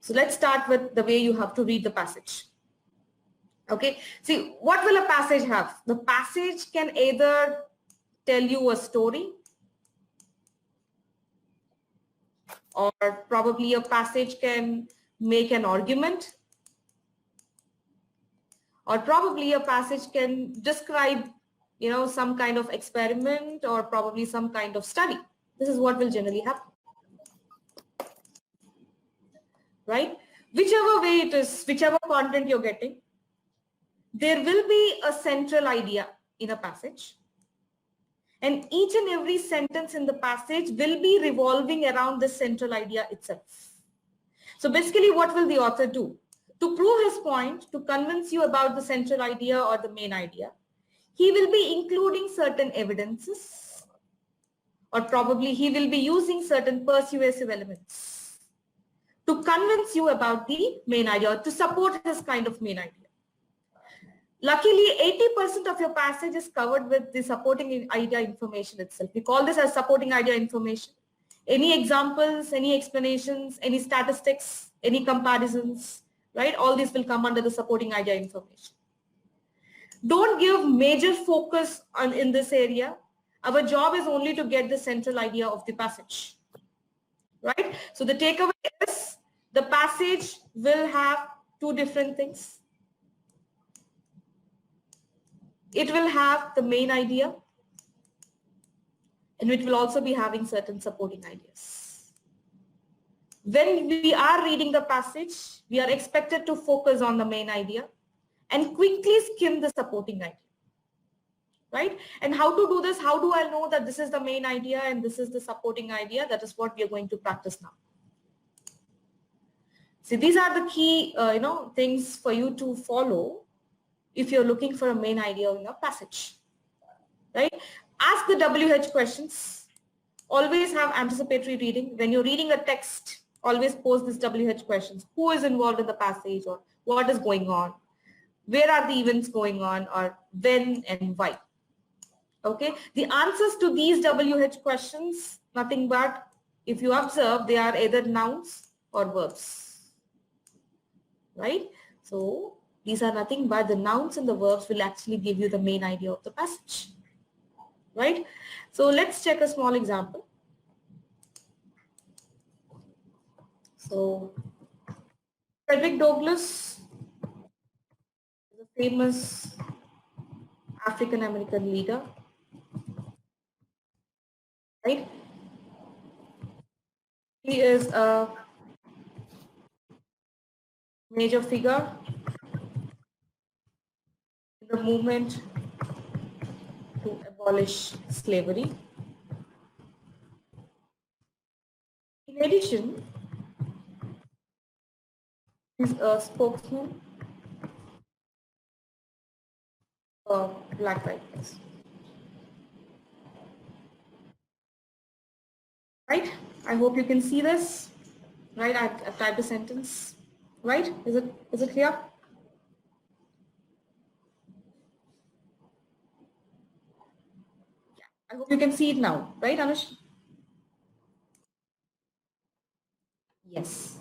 So let's start with the way you have to read the passage. Okay, see, what will a passage have? The passage can either tell you a story, or probably a passage can make an argument, or probably a passage can describe, some kind of experiment or probably some kind of study. This is what will generally happen, right? Whichever way it is, whichever content you're getting, there will be a central idea in a passage, and each and every sentence in the passage will be revolving around the central idea itself. So basically, what will the author do? To prove his point, to convince you about the central idea or the main idea, he will be including certain evidences, or probably he will be using certain persuasive elements to convince you about the main idea, or to support his kind of main idea. Luckily, 80% of your passage is covered with the supporting idea information itself. We call this as supporting idea information. Any examples, any explanations, any statistics, any comparisons, right? All these will come under the supporting idea information. Don't give major focus in this area. Our job is only to get the central idea of the passage, right? So the takeaway is the passage will have two different things. It will have the main idea, and it will also be having certain supporting ideas. When we are reading the passage, we are expected to focus on the main idea and quickly skim the supporting idea, right? And how to do this? How do I know that this is the main idea and this is the supporting idea? That is what we are going to practice now. See, these are the key, things for you to follow if you're looking for a main idea in a passage, right? Ask the WH questions. Always have anticipatory reading. When you're reading a text, always pose these WH questions. Who is involved in the passage, or what is going on? Where are the events going on, or when and why? Okay, the answers to these WH questions, nothing but, if you observe, they are either nouns or verbs, right? So these are nothing but the nouns and the verbs will actually give you the main idea of the passage, right? So let's check a small example. So Frederick Douglass is a famous African American leader, right? He is a major figure in the movement to abolish slavery. In addition, he is a spokesman for Black rights. Right? I hope you can see this. Right? I've typed a sentence. Right? Is it clear? Yeah. I hope you can see it now. Right, Anush? Yes.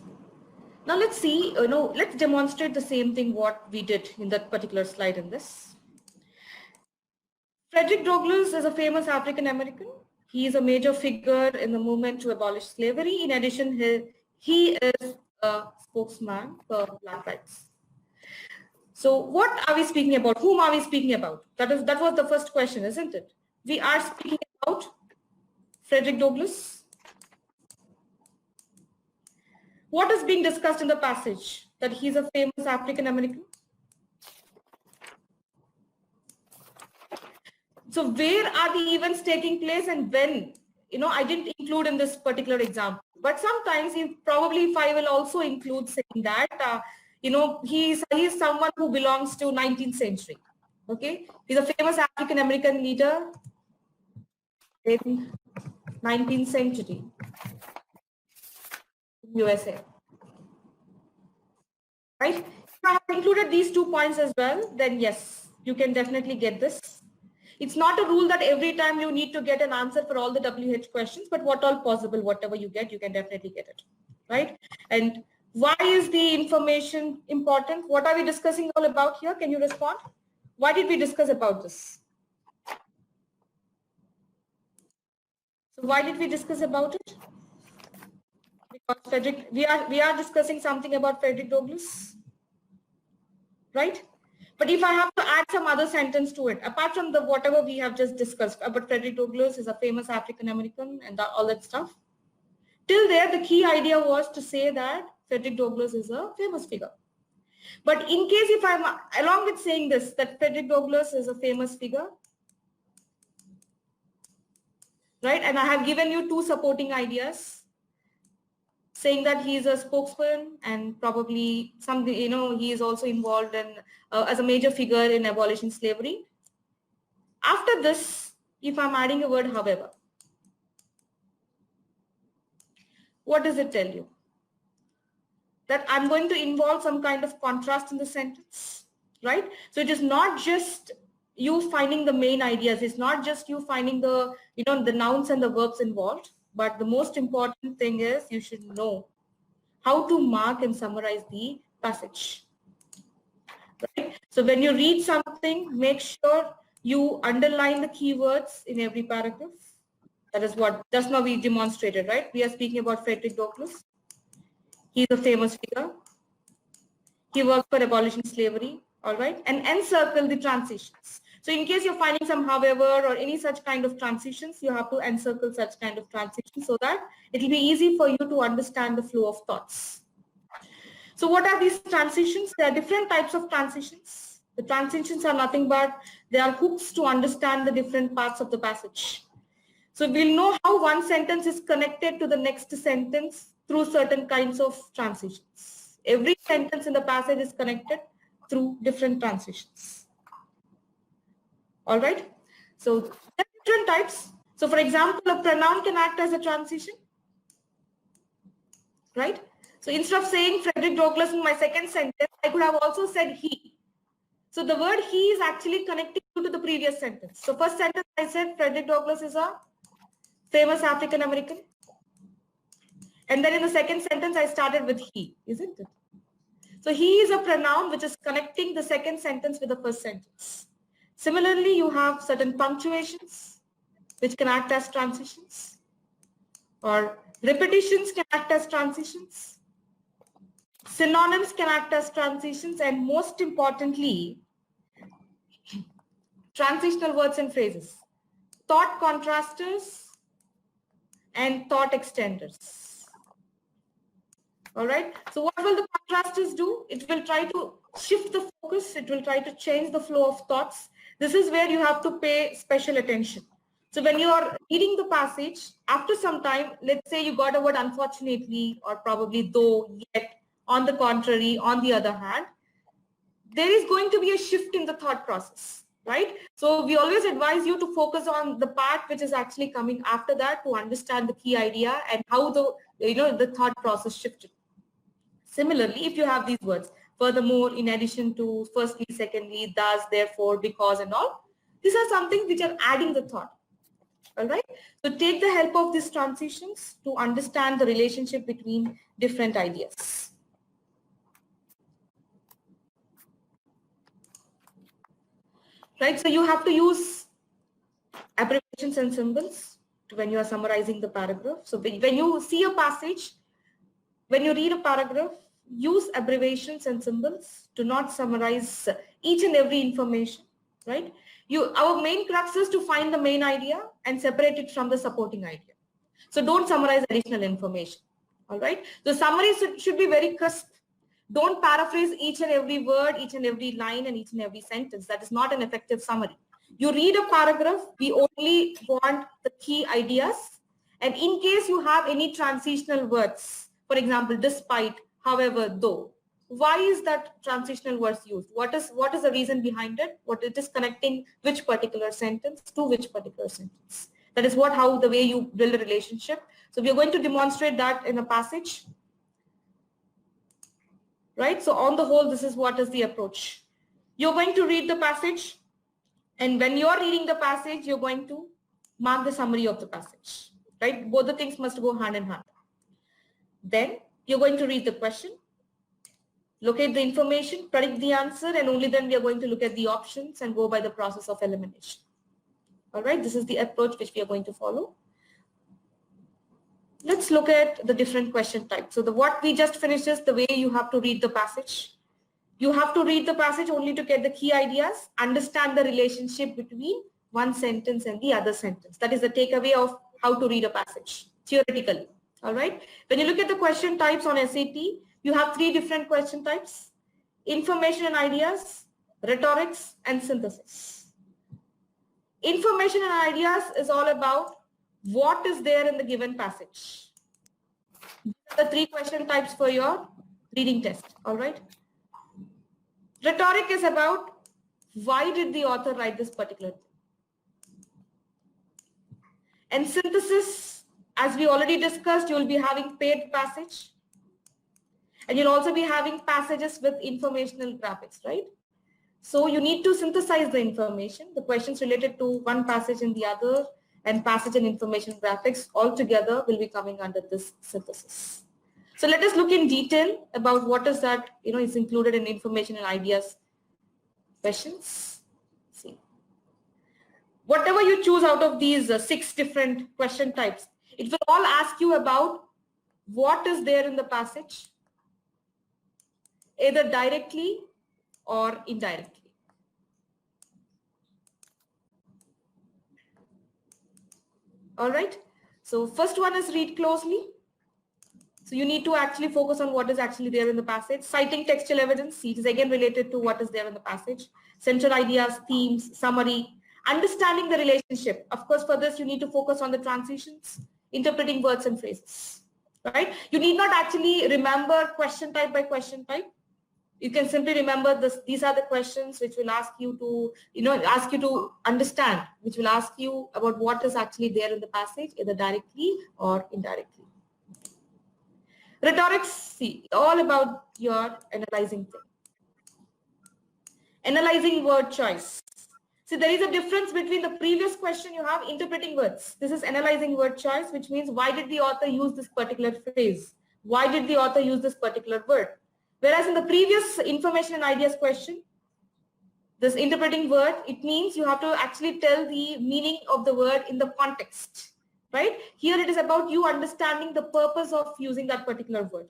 Now let's see, let's demonstrate the same thing what we did in that particular slide in this. Frederick Douglass is a famous African American. He is a major figure in the movement to abolish slavery. In addition, he is a spokesman for Black rights. So what are we speaking about? Whom are we speaking about? That was the first question, isn't it? We are speaking about Frederick Douglass. What is being discussed in the passage? That he's a famous African American. So where are the events taking place and when? I didn't include in this particular example, but sometimes if I will also include saying that, he's someone who belongs to 19th century. Okay. He's a famous African American leader in 19th century USA. Right. If I have included these 2 points as well, then yes, you can definitely get this. It's not a rule that every time you need to get an answer for all the WH questions, but what all possible, whatever you get, you can definitely get it, right? And Why is the information important? What are we discussing all about here? Can you respond? Why did we discuss about this? So why did we discuss about it? Because we are discussing something about Frederick Douglass, right? But if I have to add some other sentence to it, apart from the whatever we have just discussed about Frederick Douglass is a famous African American and all that stuff, till there the key idea was to say that Frederick Douglass is a famous figure. But in case if I'm along with saying this, that Frederick Douglass is a famous figure, right? And I have given you two supporting ideas, saying that he is a spokesman and probably something, he is also involved in as a major figure in abolishing slavery. After this, if I'm adding a word, however, what does it tell you? That I'm going to involve some kind of contrast in the sentence, right? So it is not just you finding the main ideas. It's not just you finding the, the nouns and the verbs involved, but the most important thing is you should know how to mark and summarize the passage, right? So when you read something, make sure you underline the keywords in every paragraph. That is what just now we demonstrated, right? We are speaking about Frederick Douglass. He's a famous figure. He worked for abolishing slavery, all right? And encircle the transitions. So in case you're finding some however or any such kind of transitions, you have to encircle such kind of transitions so that it will be easy for you to understand the flow of thoughts. So what are these transitions? There are different types of transitions. The transitions are nothing but they are hooks to understand the different parts of the passage. So we'll know how one sentence is connected to the next sentence through certain kinds of transitions. Every sentence in the passage is connected through different transitions. All right. So there are different types. So for example, a pronoun can act as a transition, right? So instead of saying Frederick Douglass in my second sentence, I could have also said he. So the word he is actually connecting you to the previous sentence. So first sentence I said Frederick Douglass is a famous African American. And then in the second sentence, I started with he, isn't it? So he is a pronoun which is connecting the second sentence with the first sentence. Similarly, you have certain punctuations which can act as transitions, or repetitions can act as transitions. Synonyms can act as transitions, and most importantly, transitional words and phrases, thought contrasters and thought extenders. All right. So what will the contrasters do? It will try to shift the focus. It will try to change the flow of thoughts. This is where you have to pay special attention. So when you are reading the passage, after some time, let's say you got a word unfortunately, or probably though, yet, on the contrary, on the other hand, there is going to be a shift in the thought process, right? So we always advise you to focus on the part which is actually coming after that to understand the key idea and how the thought process shifted. Similarly, if you have these words, furthermore, in addition to, firstly, secondly, thus, therefore, because, and all, these are something which are adding the thought. All right. So take the help of these transitions to understand the relationship between different ideas. Right. So you have to use abbreviations and symbols when you are summarizing the paragraph. So when you see a passage, when you read a paragraph, use abbreviations and symbols to not summarize each and every information, right? Our main crux is to find the main idea and separate it from the supporting idea. So don't summarize additional information, all right? The summary should be very crisp. Don't paraphrase each and every word, each and every line, and each and every sentence. That is not an effective summary. You read a paragraph, we only want the key ideas. And in case you have any transitional words, for example, despite, however, though, why is that transitional words used? What is the reason behind it? What it is connecting which particular sentence to which particular sentence? That is how the way you build a relationship. So we are going to demonstrate that in a passage, right? So on the whole, this is what is the approach. You're going to read the passage, and when you're reading the passage, you're going to mark the summary of the passage, right? Both the things must go hand in hand. Then you're going to read the question. locate the information, predict the answer, and only then we are going to look at the options and go by the process of elimination. All right, this is the approach which we are going to follow. Let's look at the different question types. So what we just finished is the way you have to read the passage. You have to read the passage only to get the key ideas, understand the relationship between one sentence and the other sentence. That is the takeaway of how to read a passage theoretically. All right. When you look at the question types on SAT, you have 3 different question types: information and ideas, rhetorics, and synthesis. Information and ideas is all about what is there in the given passage. These are the 3 question types for your reading test. All right. Rhetoric is about why did the author write this particular thing. And synthesis, as we already discussed, you will be having paired passage. And you'll also be having passages with informational graphics, right? So you need to synthesize the information, the questions related to one passage and the other, and passage and information graphics all together will be coming under this synthesis. So let us look in detail about what is that, is included in information and ideas questions. See, whatever you choose out of these 6 different question types, it will all ask you about what is there in the passage, either directly or indirectly. All right. So first one is read closely. So you need to actually focus on what is actually there in the passage. Citing textual evidence, it is again related to what is there in the passage. Central ideas, themes, summary, understanding the relationship. Of course, for this, you need to focus on the transitions, interpreting words and phrases, right? You need not actually remember question type by question type. You can simply remember this. These are the questions which will ask you to, understand, which will ask you about what is actually there in the passage, either directly or indirectly. Rhetorics, see, all about your analyzing thing. Analyzing word choice. See, there is a difference between the previous question you have, interpreting words. This is analyzing word choice, which means why did the author use this particular phrase? Why did the author use this particular word? Whereas in the previous information and ideas question, this interpreting word, it means you have to actually tell the meaning of the word in the context. Right? Here it is about you understanding the purpose of using that particular word.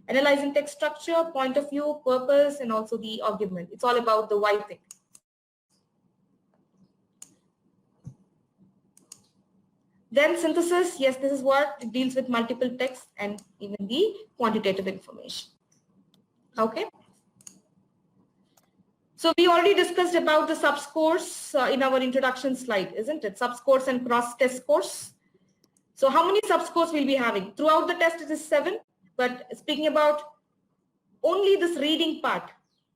Analyzing text structure, point of view, purpose, and also the argument. It's all about the why thing. Then synthesis, yes, this is what it deals with multiple texts and even the quantitative information. Okay. So we already discussed about the sub-scores in our introduction slide, isn't it? Sub-scores and cross-test scores. So how many sub-scores we'll be having? Throughout the test it is 7, but speaking about only this reading part,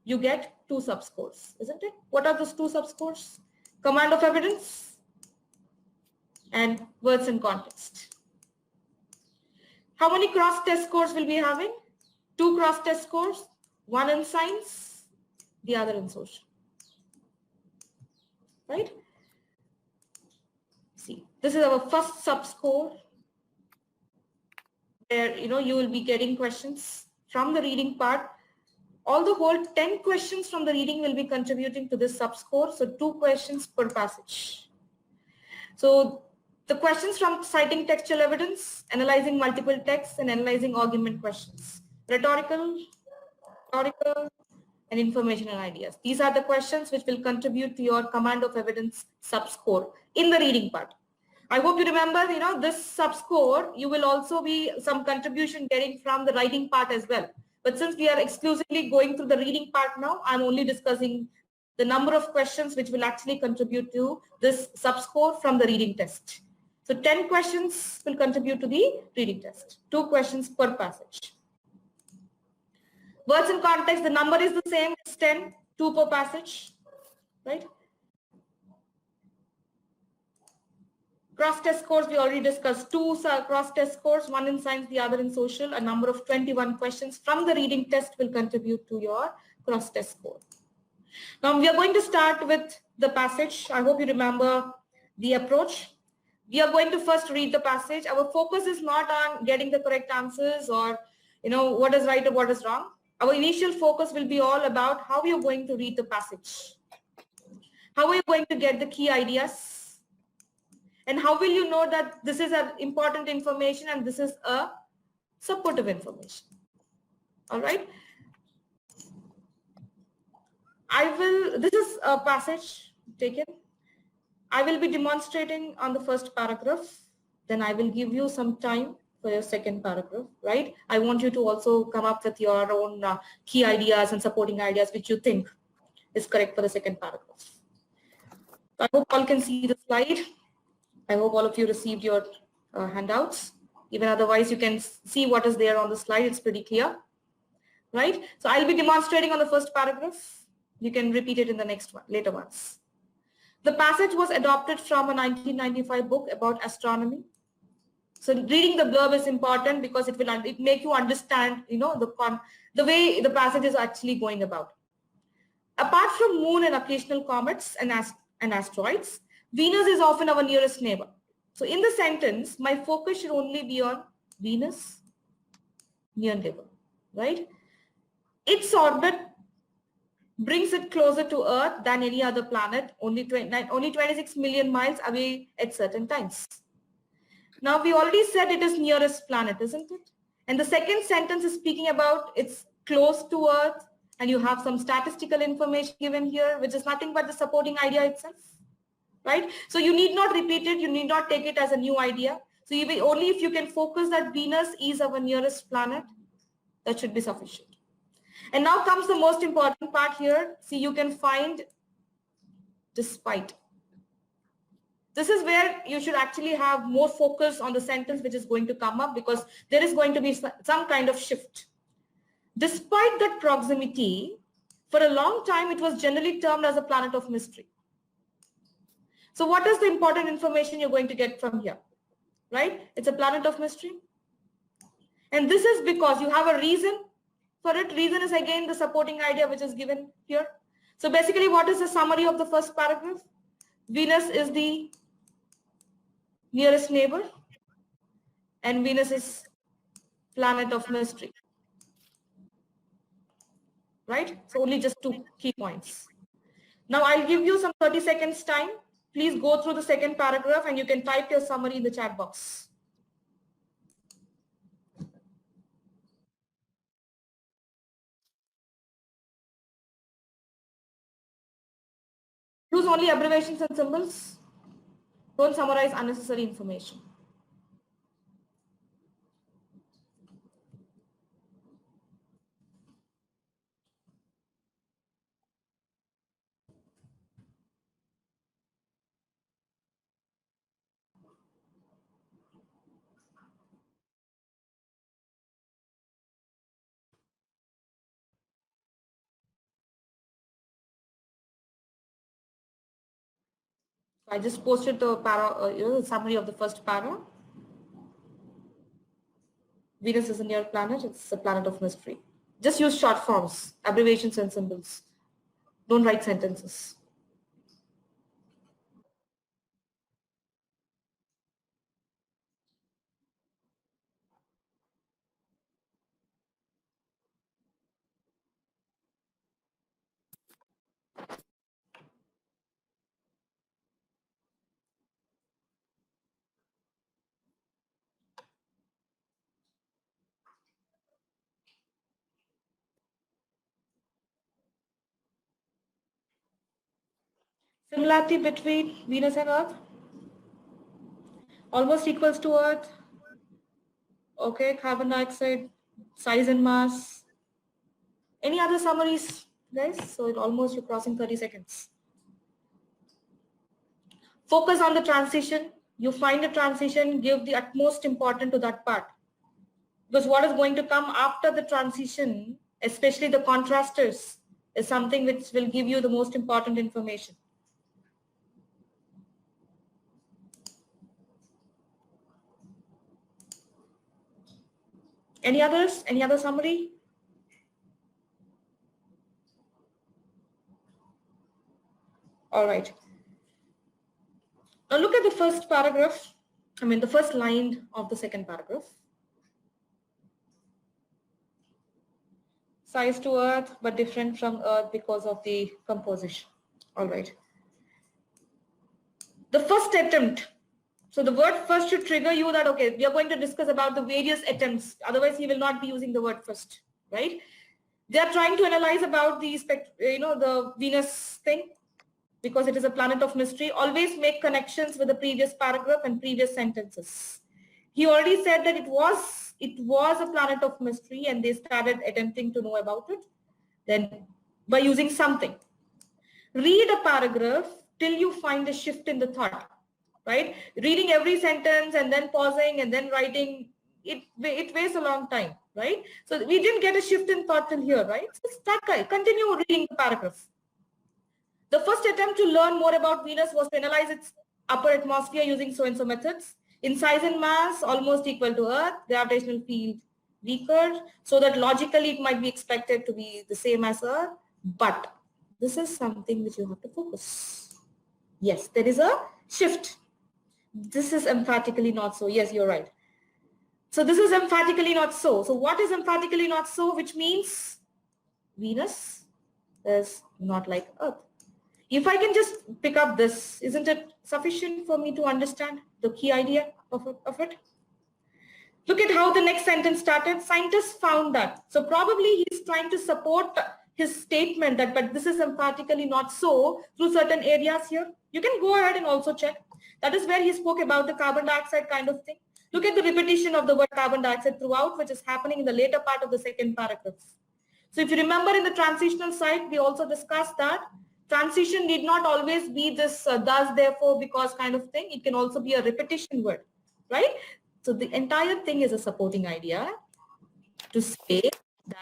you get 2 sub-scores, isn't it? What are those 2 sub-scores? Command of evidence and words in context. How many cross-test scores will be having? 2 cross-test scores, one in science, the other in social, right? See, this is our first sub-score where, you will be getting questions from the reading part. All the whole 10 questions from the reading will be contributing to this sub-score. So 2 questions per passage. So the questions from citing textual evidence, analyzing multiple texts, and analyzing argument questions. Rhetorical, and information and ideas. These are the questions which will contribute to your command of evidence sub-score in the reading part. I hope you remember, this sub-score, you will also be some contribution getting from the writing part as well. But since we are exclusively going through the reading part now, I'm only discussing the number of questions which will actually contribute to this sub-score from the reading test. So 10 questions will contribute to the reading test, 2 questions per passage. Words in context, the number is the same, it's 10, 2 per passage, right? Cross-test scores, we already discussed 2 cross-test scores, one in science, the other in social. A number of 21 questions from the reading test will contribute to your cross-test score. Now we are going to start with the passage. I hope you remember the approach. We are going to first read the passage. Our focus is not on getting the correct answers or, what is right or what is wrong. Our initial focus will be all about how you're going to read the passage. How are you going to get the key ideas? And how will you know that this is an important information and this is a supportive information? All right. This is a passage taken. I will be demonstrating on the first paragraph. Then I will give you some time for your second paragraph, right? I want you to also come up with your own key ideas and supporting ideas which you think is correct for the second paragraph. I hope all can see the slide. I hope all of you received your handouts. Even otherwise, you can see what is there on the slide. It's pretty clear, right? So I'll be demonstrating on the first paragraph. You can repeat it in the next one, later ones. The passage was adopted from a 1995 book about astronomy. So reading the blurb is important because it make you understand, the way the passage is actually going about. Apart from moon and occasional comets and asteroids, Venus is often our nearest neighbor. So in the sentence, my focus should only be on Venus, near neighbor, right? Its orbit brings it closer to Earth than any other planet, only 26 million miles away at certain times. Now we already said it is nearest planet, isn't it? And the second sentence is speaking about it's close to Earth, and you have some statistical information given here, which is nothing but the supporting idea itself, right? So you need not repeat it, you need not take it as a new idea. So only if you can focus that Venus is our nearest planet, that should be sufficient. And now comes the most important part here. See, you can find despite. This is where you should actually have more focus on the sentence which is going to come up, because there is going to be some kind of shift. Despite that proximity, for a long time, it was generally termed as a planet of mystery. So what is the important information you're going to get from here, right? It's a planet of mystery. And this is because you have a reason for it. Reason is again the supporting idea which is given here. So basically, what is the summary of the first paragraph? Venus is the nearest neighbor and Venus is planet of mystery, right? So only just 2 key points. Now I'll give you some 30 seconds time. Please go through the second paragraph and you can type your summary in the chat box. Use only abbreviations and symbols. Don't summarize unnecessary information. I just posted the summary of the first para. Venus is a near planet. It's a planet of mystery. Just use short forms, abbreviations and symbols. Don't write sentences. Similarity between Venus and Earth. Almost equals to Earth. Okay, carbon dioxide, size and mass. Any other summaries, guys? So you're crossing 30 seconds. Focus on the transition. You find a transition, give the utmost importance to that part. Because what is going to come after the transition, especially the contrasters, is something which will give you the most important information. Any others? Any other summary? All right. Now look at the first paragraph. The first line of the second paragraph. size to Earth, but different from Earth because of the composition. All right. The first attempt. So the word first should trigger you that, okay, we are going to discuss about the various attempts. Otherwise, he will not be using the word first, right? They are trying to analyze about the, the Venus thing, because it is a planet of mystery. Always make connections with the previous paragraph and previous sentences. He already said that it was a planet of mystery, and they started attempting to know about it. Then by using something. Read a paragraph till you find a shift in the thought, right? Reading every sentence and then pausing and then writing, it wastes a long time, right? So we didn't get a shift in thought till here, right? So continue reading the paragraph. The first attempt to learn more about Venus was to analyze its upper atmosphere using so-and-so methods. In size and mass, almost equal to Earth, gravitational field weaker, so that logically it might be expected to be the same as Earth, but this is something which you have to focus. Yes, there is a shift. This is emphatically not so. Yes, you're right. So this is emphatically not so. So what is emphatically not so? Which means Venus is not like Earth. If I can just pick up this, isn't it sufficient for me to understand the key idea of it? Look at how the next sentence started. Scientists found that. So probably he's trying to support his statement that, but this is emphatically not so through certain areas here. You can go ahead and also check. That is where he spoke about the carbon dioxide kind of thing. Look at the repetition of the word carbon dioxide throughout, which is happening in the later part of the second paragraph. So if you remember in the transitional side, we also discussed that transition need not always be this thus, therefore, because kind of thing. It can also be a repetition word, right? So the entire thing is a supporting idea to say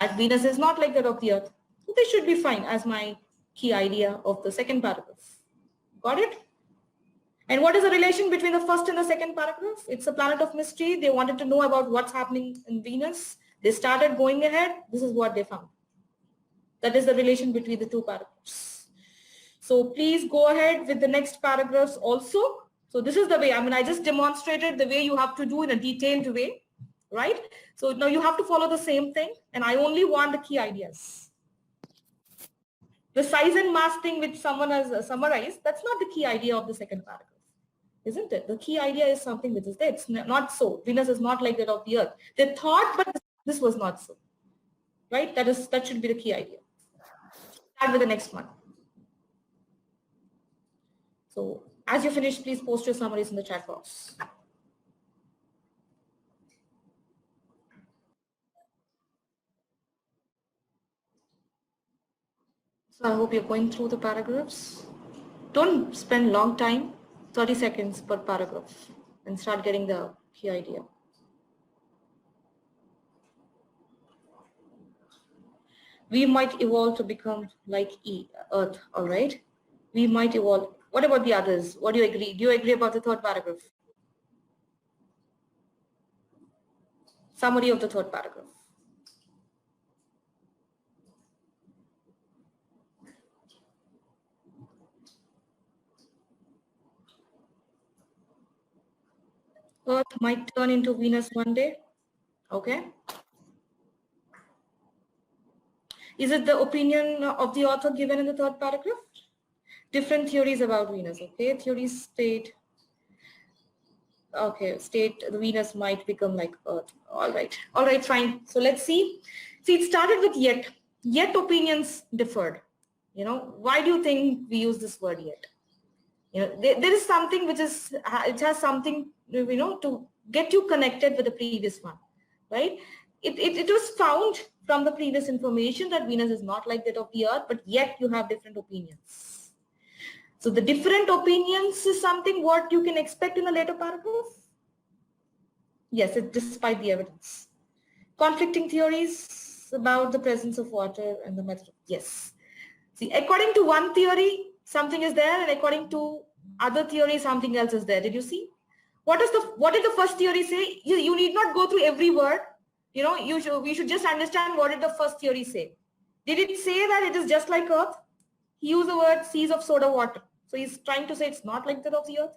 that Venus is not like that of the Earth. So this should be fine as my key idea of the second paragraph. Got it? And what is the relation between the first and the second paragraph? It's a planet of mystery. They wanted to know about what's happening in Venus. They started going ahead. This is what they found. That is the relation between the two paragraphs. So please go ahead with the next paragraphs also. So this is the way, I just demonstrated the way you have to do in a detailed way, right? So now you have to follow the same thing, and I only want the key ideas. The size and mass thing which someone has summarized, that's not the key idea of the second paragraph, isn't it? The key idea is something which is there. It's not so. Venus is not like that of the Earth. They thought, but this was not so, right? That should be the key idea. Start with the next one. So as you finish, please post your summaries in the chat box. So I hope you're going through the paragraphs. Don't spend long time, 30 seconds per paragraph, and start getting the key idea. We might evolve to become like Earth, all right? We might evolve. What about the others? What do you agree? Do you agree about the third paragraph? Summary of the third paragraph. Earth might turn into Venus one day. Okay. Is it the opinion of the author given in the third paragraph? Different theories about Venus. Okay. Theories state the Venus might become like Earth. All right, fine. So let's see. See, it started with yet opinions differed. Why do you think we use this word yet? There is something which is, it has something, to get you connected with the previous one, right? It was found from the previous information that Venus is not like that of the Earth, but yet you have different opinions. So the different opinions is something what you can expect in a later paragraph. Yes, despite the evidence. Conflicting theories about the presence of water and the method. Yes. See, according to one theory, something is there, and according to other theory, something else is there. Did you see? What did the first theory say? You need not go through every word. We should just understand what did the first theory say. Did it say that it is just like Earth? He used the word seas of soda water. So he's trying to say it's not like that of the Earth,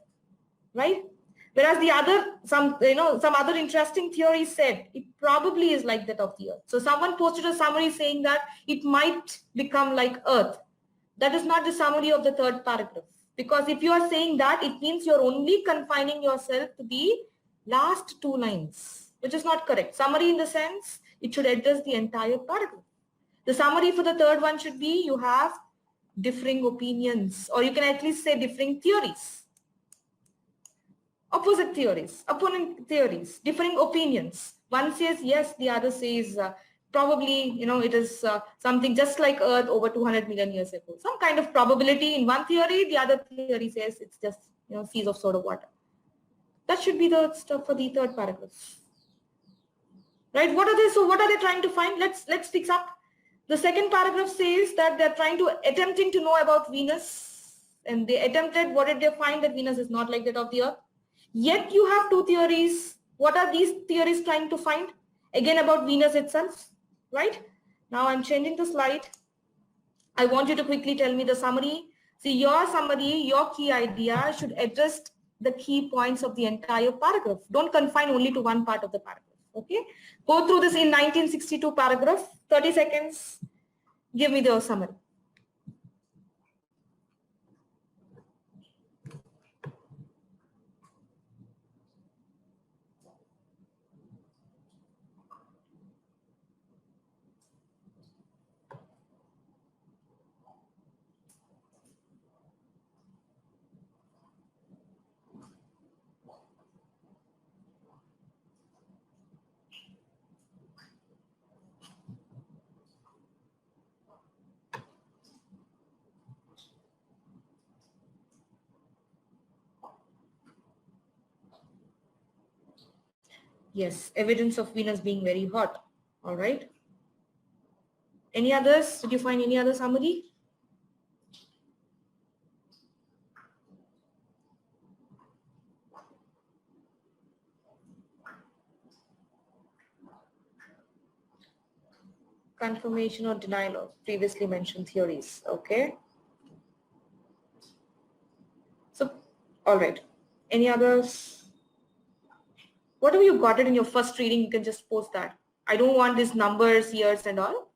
right? Whereas the other, some other interesting theory said it probably is like that of the Earth. So someone posted a summary saying that it might become like Earth. That is not the summary of the third paragraph. Because if you are saying that, it means you're only confining yourself to the last two lines, which is not correct. Summary in the sense, it should address the entire paragraph. The summary for the third one should be, you have differing opinions, or you can at least say differing theories. Opposite theories, opponent theories, differing opinions. One says yes, the other says probably, it is something just like Earth over 200 million years ago. Some kind of probability in one theory, the other theory says it's just, seas of soda water. That should be the stuff for the third paragraph. Right? What are they trying to find? Let's fix up. The second paragraph says that they're attempting to know about Venus, and they attempted. What did they find? That Venus is not like that of the Earth. Yet you have two theories. What are these theories trying to find? Again, about Venus itself, right? Now I'm changing the slide. I want you to quickly tell me the summary. See, your summary, your key idea should address the key points of the entire paragraph. Don't confine only to one part of the paragraph, okay? Go through this in 1962 paragraph, 30 seconds. Give me the summary. Yes, evidence of Venus being very hot. All right. Any others? Did you find any other summary? Confirmation or denial of previously mentioned theories. Okay. So, all right. Any others? Whatever you got it in your first reading, you can just post that. I don't want these numbers, years and all.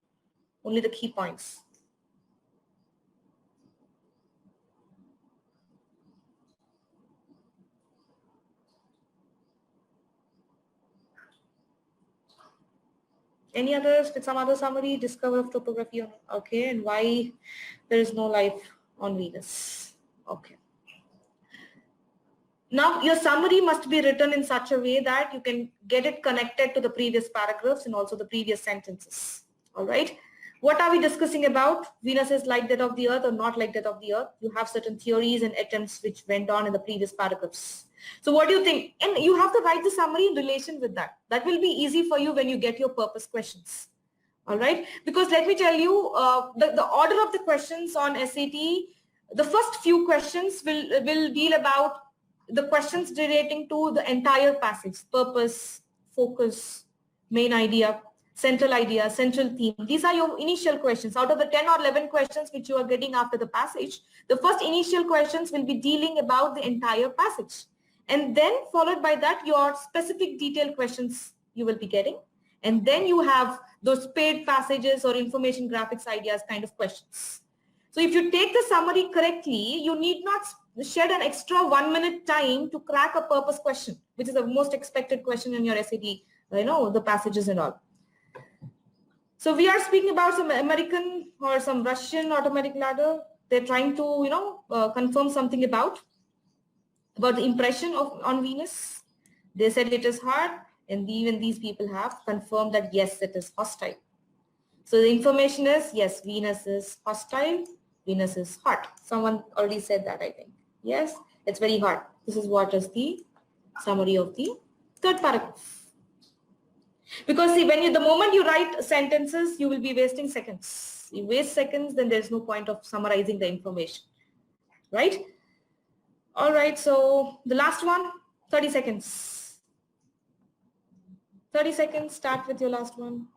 Only the key points. Any others with some other summary? Discover of topography. Okay. And why there is no life on Venus. Okay. Now, your summary must be written in such a way that you can get it connected to the previous paragraphs and also the previous sentences. All right. What are we discussing about? Venus is like that of the Earth or not like that of the Earth. You have certain theories and attempts which went on in the previous paragraphs. So what do you think? And you have to write the summary in relation with that. That will be easy for you when you get your purpose questions. All right. Because let me tell you, the order of the questions on SAT, the first few questions will deal about the questions relating to the entire passage: purpose, focus, main idea, central theme. These are your initial questions. Out of the 10 or 11 questions which you are getting after the passage, the first initial questions will be dealing about the entire passage. And then followed by that, your specific detailed questions you will be getting. And then you have those paid passages or information graphics ideas kind of questions. So if you take the summary correctly, you need not shed an extra 1 minute time to crack a purpose question, which is the most expected question in your SAT, the passages and all. So we are speaking about some American or some Russian automatic ladder. They're trying to, confirm something about the impression on Venus. They said it is hard, and even these people have confirmed that yes, it is hostile. So the information is, yes, Venus is hostile, Venus is hot. Someone already said that, I think. Yes, it's very hot. This is what is the summary of the third paragraph. Because see, the moment you write sentences, you will be wasting seconds. You waste seconds, then there's no point of summarizing the information, right? All right, so the last one, 30 seconds. 30 seconds, start with your last one.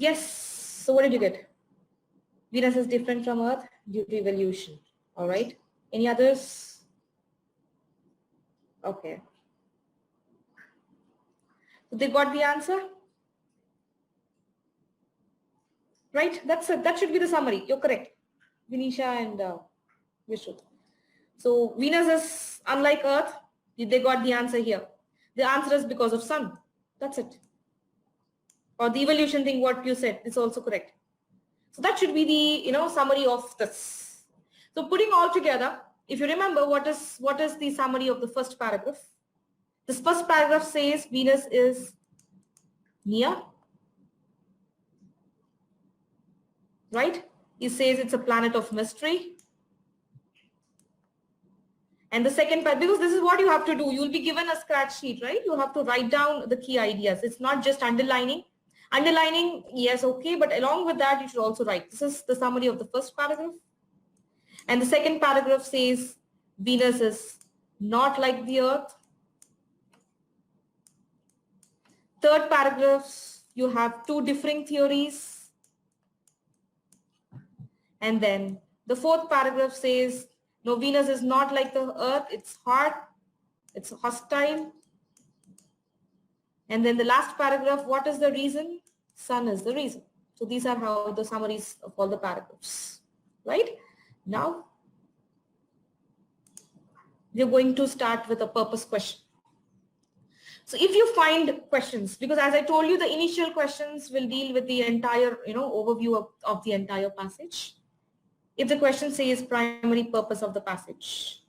Yes. So what did you get? Venus is different from Earth due to evolution. All right. Any others? Okay. So they got the answer? Right? That's it. That should be the summary. You're correct. Vinisha and Vishnu. So Venus is unlike Earth. They got the answer here. The answer is because of Sun. That's it. Or the evolution thing, what you said, is also correct. So that should be the summary of this. So putting all together, if you remember, what is the summary of the first paragraph? This first paragraph says Venus is near, right? He says it's a planet of mystery. And the second part, because this is what you have to do, you'll be given a scratch sheet, right? You have to write down the key ideas. It's not just underlining. Underlining, yes, okay, but along with that, you should also write. This is the summary of the first paragraph. And the second paragraph says Venus is not like the Earth. Third paragraph, you have two differing theories. And then the fourth paragraph says, no, Venus is not like the Earth. It's hot. It's hostile. And then the last paragraph, what is the reason? Sun is the reason. So these are how the summaries of all the paragraphs, right? Now, we're going to start with a purpose question. So if you find questions, because as I told you, the initial questions will deal with the entire, overview of the entire passage. If the question says primary purpose of the passage,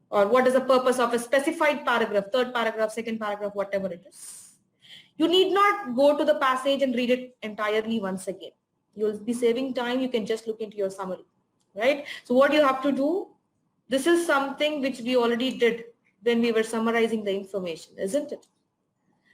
or what is the purpose of a specified paragraph, third paragraph, second paragraph, whatever it is, you need not go to the passage and read it entirely once again. You'll be saving time. You can just look into your summary, right? So what you have to do, this is something which we already did when we were summarizing the information, isn't it?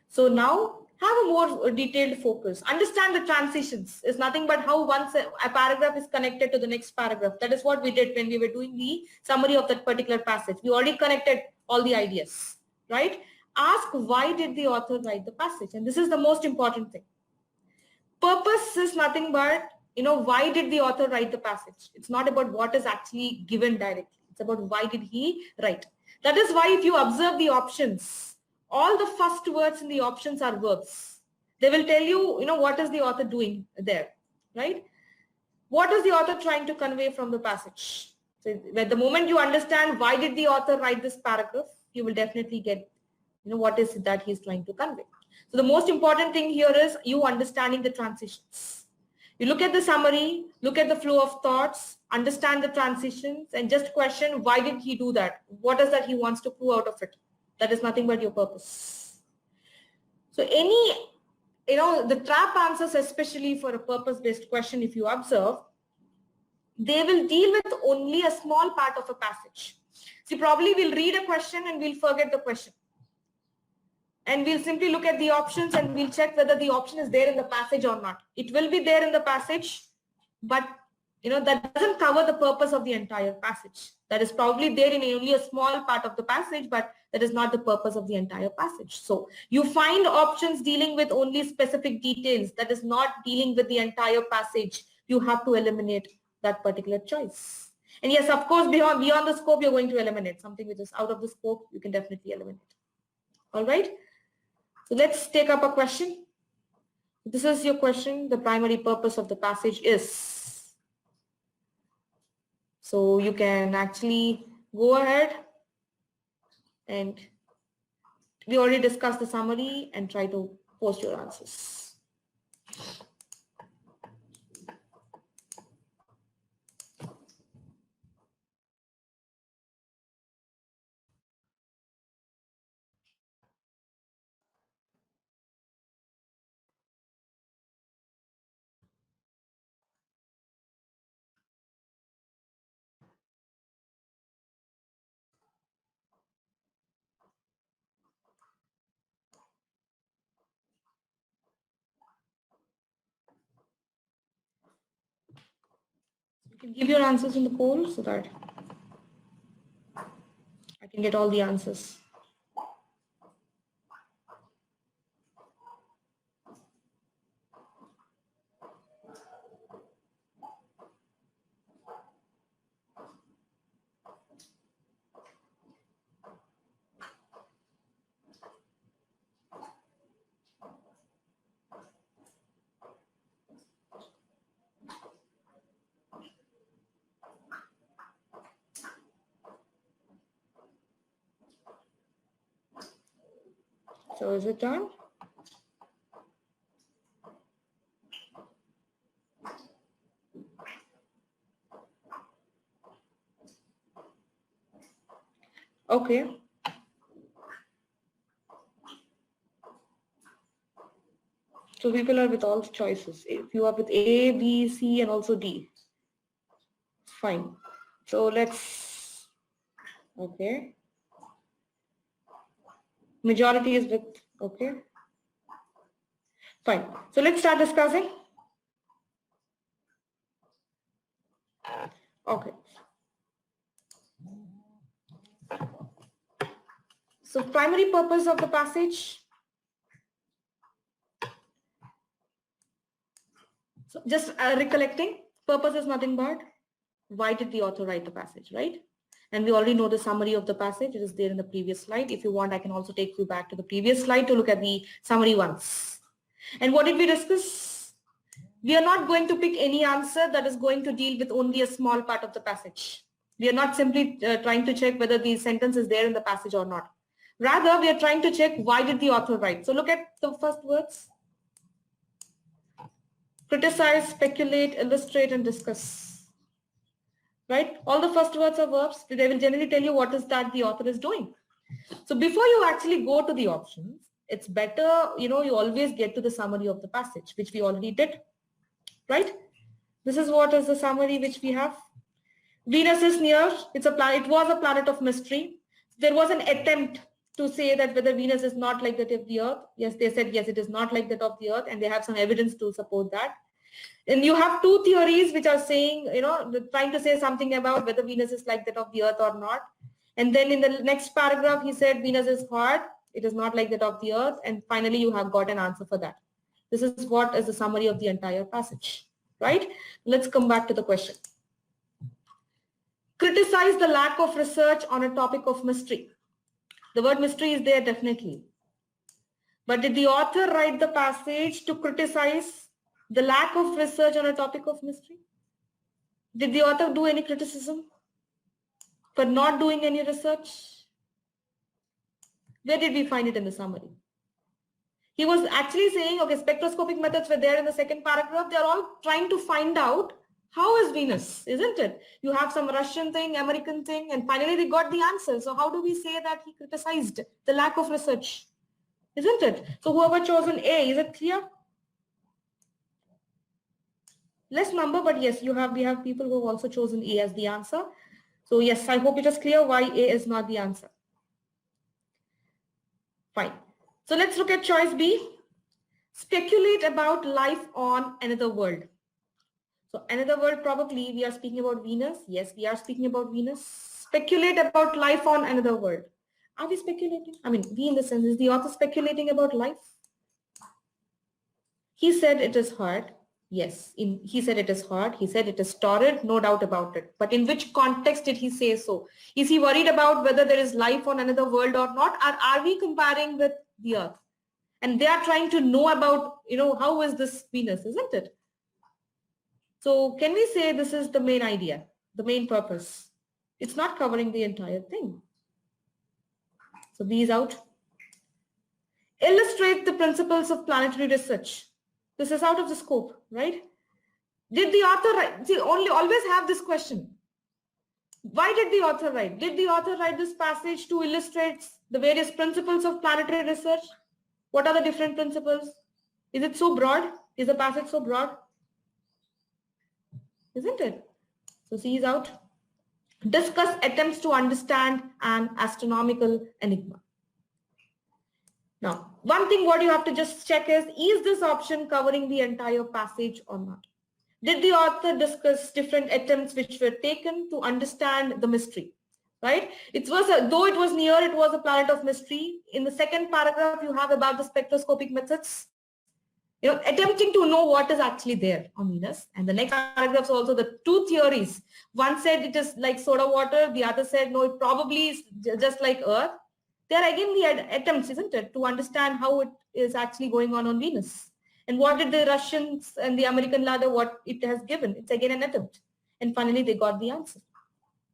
So now have a more detailed focus. Understand the transitions. It's nothing but how once a paragraph is connected to the next paragraph. That is what we did when we were doing the summary of that particular passage. We already connected all the ideas, right? Ask why did the author write the passage? And this is the most important thing. Purpose is nothing but, why did the author write the passage? It's not about what is actually given directly. It's about why did he write. That is why if you observe the options, all the first words in the options are verbs. They will tell you, what is the author doing there, right? What is the author trying to convey from the passage? So at the moment you understand why did the author write this paragraph, you will definitely get, what is it that he's trying to convey. So the most important thing here is you understanding the transitions. You look at the summary, look at the flow of thoughts, understand the transitions, and just question why did he do that? What is that he wants to prove out of it? That is nothing but your purpose. So any, the trap answers, especially for a purpose-based question, if you observe, they will deal with only a small part of a passage. See, probably we'll read a question and we'll forget the question. And we'll simply look at the options and we'll check whether the option is there in the passage or not. It will be there in the passage, but that doesn't cover the purpose of the entire passage. That is probably there in only a small part of the passage, but that is not the purpose of the entire passage. So you find options dealing with only specific details, that is not dealing with the entire passage. You have to eliminate that particular choice. And yes, of course, beyond the scope, you're going to eliminate something which is out of the scope. You can definitely eliminate. All right. So let's take up a question. This is your question. The primary purpose of the passage is. So you can actually go ahead and we already discussed the summary and try to post your answers. You can give your answers in the poll so that I can get all the answers. So is it done? Okay. So people are with all choices. If you are with A, B, C, and also D, fine. So let's, okay. Majority is with, okay. Fine. So let's start discussing. Okay. So primary purpose of the passage. So just recollecting, purpose is nothing but why did the author write the passage, right? And we already know the summary of the passage. It is there in the previous slide. If you want, I can also take you back to the previous slide to look at the summary once. And what did we discuss? We are not going to pick any answer that is going to deal with only a small part of the passage. We are not simply trying to check whether the sentence is there in the passage or not. Rather, we are trying to check why did the author write. So look at the first words. Criticize, speculate, illustrate, and discuss. Right? All the first words are verbs. They will generally tell you what is that the author is doing. So before you actually go to the options, it's better, you always get to the summary of the passage, which we already did. Right? This is what is the summary which we have. Venus is near. It's a planet. It was a planet of mystery. There was an attempt to say that whether Venus is not like that of the Earth. Yes, they said, yes, it is not like that of the Earth, and they have some evidence to support that. And you have two theories which are saying, trying to say something about whether Venus is like that of the Earth or not. And then in the next paragraph, he said Venus is hard. It is not like that of the Earth. And finally, you have got an answer for that. This is what is the summary of the entire passage, right? Let's come back to the question. Criticize the lack of research on a topic of mystery. The word mystery is there definitely. But did the author write the passage to criticize the lack of research on a topic of mystery? Did the author do any criticism for not doing any research? Where did we find it in the summary? He was actually saying, okay, spectroscopic methods were there in the second paragraph. They're all trying to find out how is Venus, isn't it? You have some Russian thing, American thing, and finally they got the answer. So how do we say that he criticized the lack of research? Isn't it? So whoever chosen A, is it clear? Less number, but yes, we have people who have also chosen A as the answer. So yes, I hope it is clear why A is not the answer. Fine. So let's look at choice B. Speculate about life on another world. So another world, probably we are speaking about Venus. Yes, we are speaking about Venus. Speculate about life on another world. Are we speculating? I mean, we in the sense, is the author speculating about life? He said it is hard. Yes, he said it is hard. He said it is torrid, no doubt about it. But in which context did he say so? Is he worried about whether there is life on another world or not? Or are we comparing with the Earth? And they are trying to know about, how is this Venus, isn't it? So can we say this is the main idea, the main purpose? It's not covering the entire thing. So B is out. Illustrate the principles of planetary research. This is out of the scope, right? Did the author write? See, always have this question. Why did the author write? Did the author write this passage to illustrate the various principles of planetary research? What are the different principles? Is it so broad? Is the passage so broad? Isn't it? So C is out. Discuss attempts to understand an astronomical enigma. Now, one thing what you have to just check is this option covering the entire passage or not? Did the author discuss different attempts which were taken to understand the mystery? Right? Though it was near, it was a planet of mystery. In the second paragraph, you have about the spectroscopic methods. Attempting to know what is actually there on Venus. And the next paragraphs also the two theories. One said it is like soda water. The other said, no, it probably is just like Earth. They are again the attempts, isn't it, to understand how it is actually going on Venus. And what did the Russians and the American ladder, what it has given? It's again an attempt. And finally, they got the answer,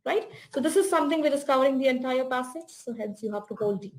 right? So this is something we're discovering the entire passage. So hence you have to hold D.